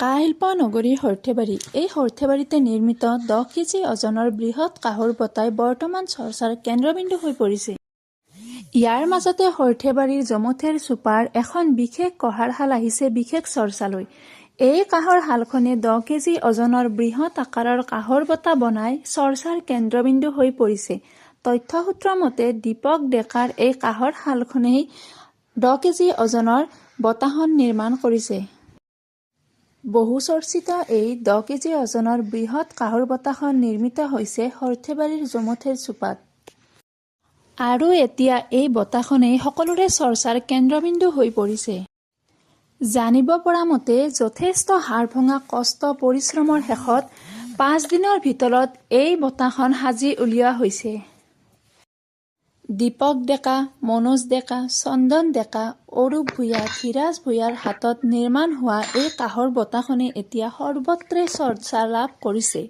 কাহিল্প নগৰীৰ সৰ্থেবাৰী। এই সৰ্থেবাৰীতে নিৰ্মিত 10 কেজি ওজনৰ বৃহৎ কাঁহৰ বঁটাই বৰ্তমান চৰ্চাৰ কেন্দ্ৰবিন্দু হৈ পৰিছে। ইয়াৰ মাজতে সৰ্থেবাৰীৰ জমথেৰ চুপাৰ এখন বিশেষ কঁহাৰ শাল আহিছে বিশেষ চৰ্চালৈ। এই কাঁহৰ শালখনে 10 কেজি ওজনৰ বৃহৎ আকাৰৰ কাঁহৰ বঁটা বনাই চৰ্চাৰ কেন্দ্ৰবিন্দু হৈ পৰিছে। তথ্যসূত্ৰ মতে দীপক ডেকাৰ এই কাঁহৰ শালখনেই 10 কেজি ওজনৰ বঁটাখন নিৰ্মাণ কৰিছে। বহুচৰ্চিত এই 10 কেজি ওজনৰ বৃহৎ কাঁহৰ বঁটাখন নিৰ্মিত হৈছে সৰ্থেবাৰীৰ জমথেৰ চুপাত। আৰু এতিয়া এই বঁটাখনেই সকলোৰে চৰ্চাৰ কেন্দ্ৰবিন্দু হৈ পৰিছে। জানিব পৰা মতে যথেষ্ট হাড় ভঙা কষ্ট পৰিশ্ৰমৰ শেষত 5 দিনৰ ভিতৰত এই বঁটাখন সাজি উলিওৱা হৈছে। দীপক ডেকা, মনোজ ডেকা, চন্দন ডেকা, অৰূপ ভূঞা, ধীৰাজ ভূঞাৰ হাতত নিৰ্মাণ হোৱা এই কাঁহৰ বঁটাখনে এতিয়া সৰ্বত্ৰে চৰ্চা লাভ কৰিছে।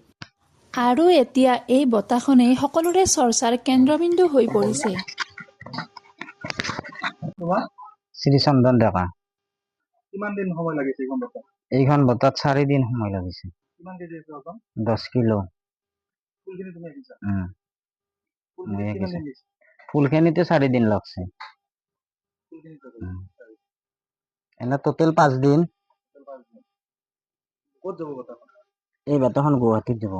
আৰু এতিয়া এই বঁটাখনেই সকলোৰে চৰ্চাৰ কেন্দ্ৰবিন্দু হৈ পৰিছে। শ্ৰী চন্দন ডেকা। কিমান দিন সময় লাগিছে এইখন বঁটা? এইখন বঁটাত 4 দিন সময় লাগিছে। কিমান কেজি আছে ওজন? 10 কিলো। ফুলখিনি তুমি আঁকিছা? মই কিমান আঁকিছো। দিন লাগিছে? ফুলখিনিতে 4 দিন লাগছে। ফুলখিনি এনে টোটেল 5 দিন। ক'ত যাব বঁটাখন? এই বঁটাখন গুৱাহাটীত যাব।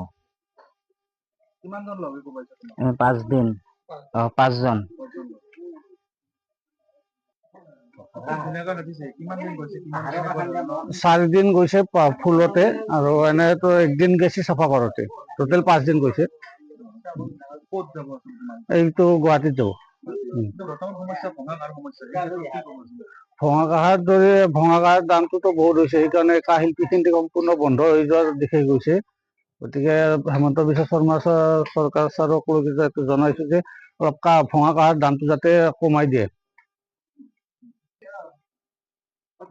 কিমানজন লগ হৈ পাইছা তোমাক? 5 দিন। 5 জন। ধুনীয়াকৈ ৰাখিছে। কিমান দিন গৈছে? কিমান 4 দিন গৈছে ফুলতে আৰু এনেতো 1 দিন গেছি চাফা কৰোতে। টোটেল 5 দিন গৈছে। ক'ত যাব? এইটো গুৱাহাটীত যাব। বৰ্তমান সমস্যা ভঙা কাঁহৰ সমস্যা। ভঙা কাঁহৰ দামটোতো বহুত হৈছে, সেইকাৰণে কাঁহ শিল্পীখিনি সম্পূৰ্ণ বন্ধ হৈ যোৱাৰ দিশে গৈছে। গতিকে হেমন্ত বিশ্ব শৰ্মা চৰকাৰ ছাৰক জনাইছো যে অলপ ভঙা কাঁহৰ দামটো যাতে কমাই দিয়ে।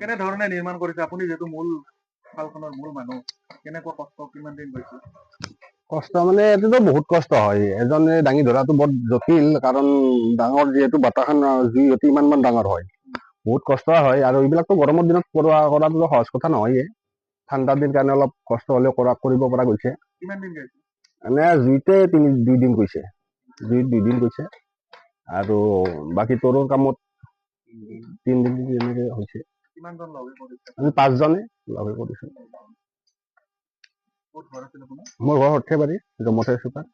কেনেধৰণে নিৰ্মাণ কৰিছে আপুনি, যিহেতু মূল শালখনৰ মূল মানুহ, কেনেকুৱা কষ্ট, কিমান দিন গৈছে? কষ্ট মানে এইটোতো বহুত কষ্ট হয়। এজনে দাঙি ধৰাটো বৰ জটিল, কাৰণ ডাঙৰ যিহেতু বঁটাখন জুই অতি ইমান ডাঙৰ হয়, বহুত কষ্ট হয়। আৰু এইবিলাকতো গৰমৰ দিনত কৰাটো সহজ কথা নহয়ে। ঠাণ্ডা দিন কাৰণে অলপ কষ্ট হ'লেও কৰিব পৰা গৈছে। কিমান দিন গৈছে? এনে জুইতে 2 দিন গৈছে। জুইত 2 দিন গৈছে আৰু বাকী তৰুৰ কামত 3 দিন এনেকে হৈছে। কিমানজন লগ হৈ কৰিছে? আমি 5 জনে লগ হৈ কৰিছো। ক'ত ঘৰ আছিল আপোনাৰ? মোৰ ঘৰ সৰ্থেবাৰী, জমথেৰ চুপাৰ।